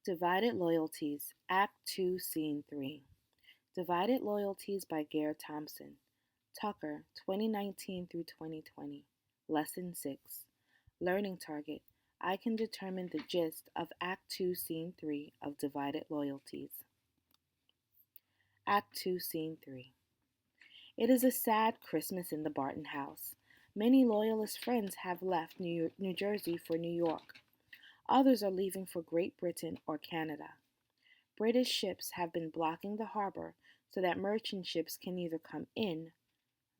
Divided Loyalties, Act 2, Scene 3. Divided Loyalties by Gare Thompson. Tucker, 2019 through 2020. Lesson 6. Learning Target. I can determine the gist of Act 2, Scene 3 of Divided Loyalties. Act 2, Scene 3. It is a sad Christmas in the Barton house. Many Loyalist friends have left New Jersey for New York. Others are leaving for Great Britain or Canada. British ships have been blocking the harbor so that merchant ships can neither come in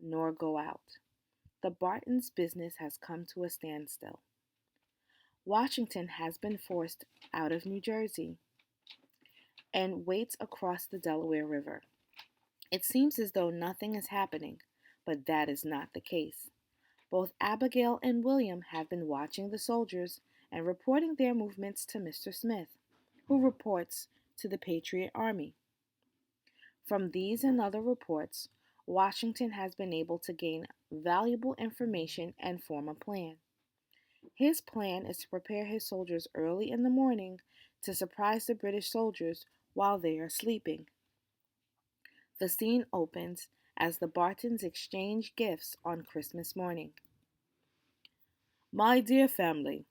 nor go out. The Bartons' business has come to a standstill. Washington has been forced out of New Jersey and waits across the Delaware River. It seems as though nothing is happening, but that is not the case. Both Abigail and William have been watching the soldiers and reporting their movements to Mr. Smith, who reports to the Patriot Army. From these and other reports, Washington has been able to gain valuable information and form a plan. His plan is to prepare his soldiers early in the morning to surprise the British soldiers while they are sleeping. The scene opens as the Bartons exchange gifts on Christmas morning. My dear family,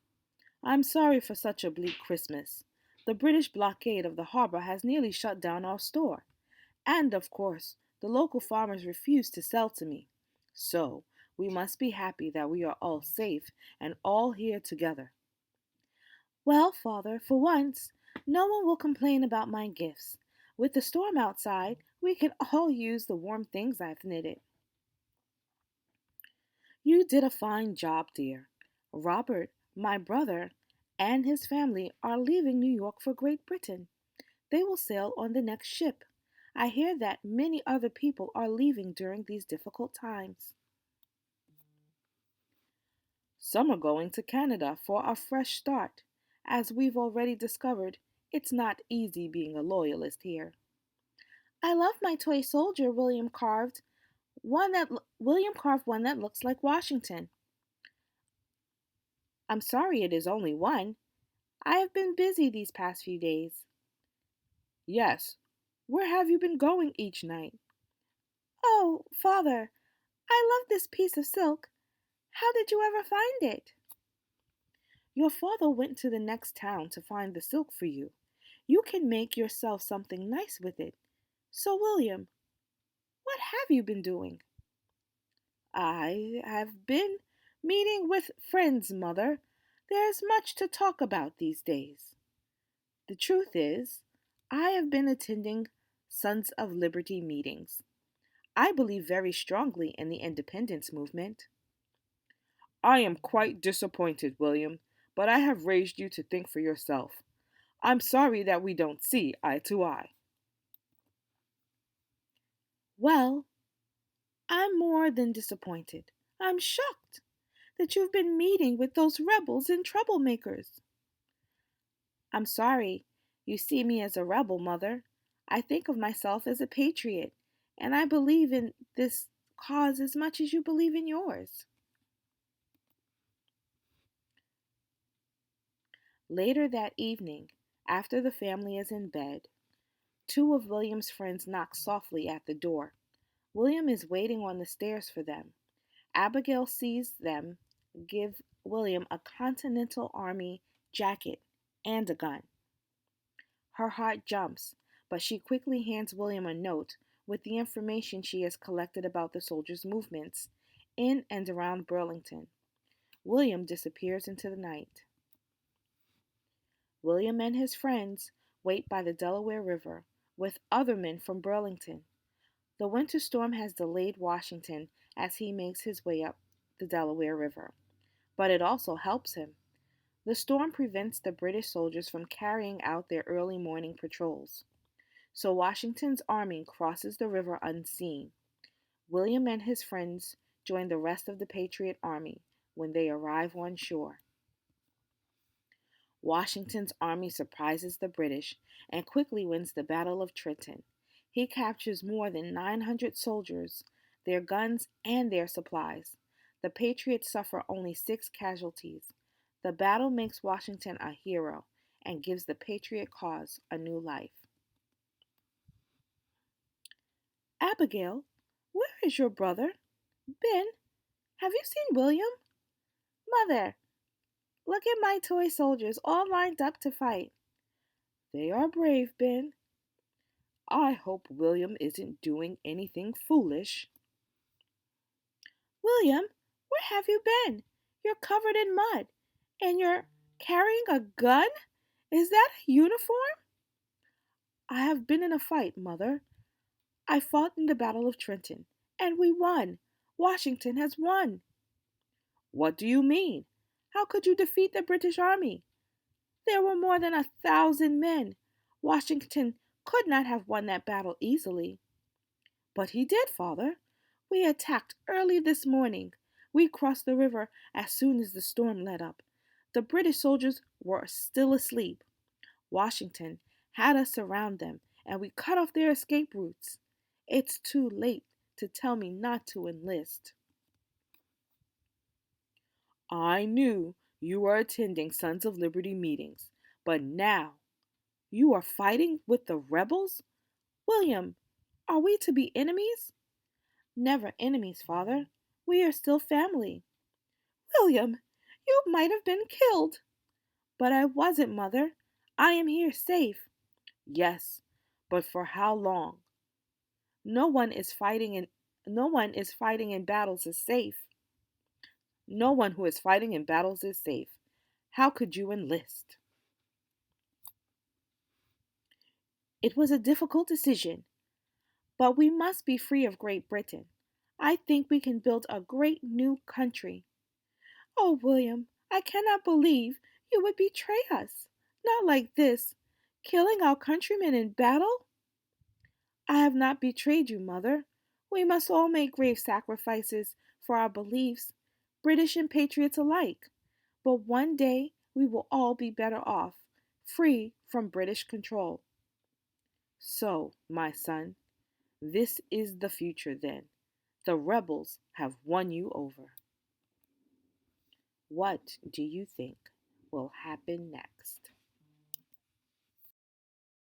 I'm sorry for such a bleak Christmas. The British blockade of the harbor has nearly shut down our store. And, of course, the local farmers refuse to sell to me. So, we must be happy that we are all safe and all here together. Well, Father, for once, no one will complain about my gifts. With the storm outside, we can all use the warm things I've knitted. You did a fine job, dear. Robert, my brother, and his family are leaving New York for Great Britain. They will sail on the next ship. I hear that many other people are leaving during these difficult times. Some are going to Canada for a fresh start. As we've already discovered, it's not easy being a loyalist here. I love my toy soldier William carved one that looks like Washington. I'm sorry it is only one. I have been busy these past few days. Yes. Where have you been going each night? Oh, Father, I love this piece of silk. How did you ever find it? Your father went to the next town to find the silk for you. You can make yourself something nice with it. So, William, what have you been doing? I have been meeting with friends, Mother. There's much to talk about these days. The truth is, I have been attending Sons of Liberty meetings. I believe very strongly in the independence movement. I am quite disappointed, William, but I have raised you to think for yourself. I'm sorry that we don't see eye to eye. Well, I'm more than disappointed. I'm shocked that you've been meeting with those rebels and troublemakers. I'm sorry you see me as a rebel, Mother. I think of myself as a patriot, and I believe in this cause as much as you believe in yours. Later that evening, after the family is in bed, two of William's friends knock softly at the door. William is waiting on the stairs for them. Abigail sees them give William a Continental Army jacket and a gun. Her heart jumps, but she quickly hands William a note with the information she has collected about the soldiers' movements in and around Burlington. William disappears into the night. William and his friends wait by the Delaware River with other men from Burlington. The winter storm has delayed Washington as he makes his way up the Delaware River, but it also helps him. The storm prevents the British soldiers from carrying out their early morning patrols, so Washington's army crosses the river unseen. William and his friends join the rest of the Patriot Army when they arrive on shore. Washington's army surprises the British and quickly wins the Battle of Trenton. He captures more than 900 soldiers, their guns, and their supplies. The Patriots suffer only 6 casualties. The battle makes Washington a hero, and gives the patriot cause a new life. Abigail, where is your brother? Ben, have you seen William? Mother, look at my toy soldiers all lined up to fight. They are brave, Ben. I hope William isn't doing anything foolish. William, where have you been? You're covered in mud, and you're carrying a gun? Is that a uniform? I have been in a fight, Mother. I fought in the Battle of Trenton, and we won. Washington has won. What do you mean? How could you defeat the British Army? There were more than 1,000 men. Washington could not have won that battle easily. But he did, Father. We attacked early this morning. We crossed the river as soon as the storm let up. The British soldiers were still asleep. Washington had us surround them, and we cut off their escape routes. It's too late to tell me not to enlist. I knew you were attending Sons of Liberty meetings, but now you are fighting with the rebels? William, are we to be enemies? Never enemies, Father. We are still family. William, you might have been killed. But I wasn't, Mother. I am here safe. Yes, but for how long? No one is fighting in no one is fighting in battles is safe. No one who is fighting in battles is safe. How could you enlist? It was a difficult decision, but we must be free of Great Britain. I think we can build a great new country. Oh, William, I cannot believe you would betray us. Not like this, killing our countrymen in battle. I have not betrayed you, Mother. We must all make grave sacrifices for our beliefs, British and patriots alike. But one day we will all be better off, free from British control. So, my son, this is the future then. The rebels have won you over. What do you think will happen next?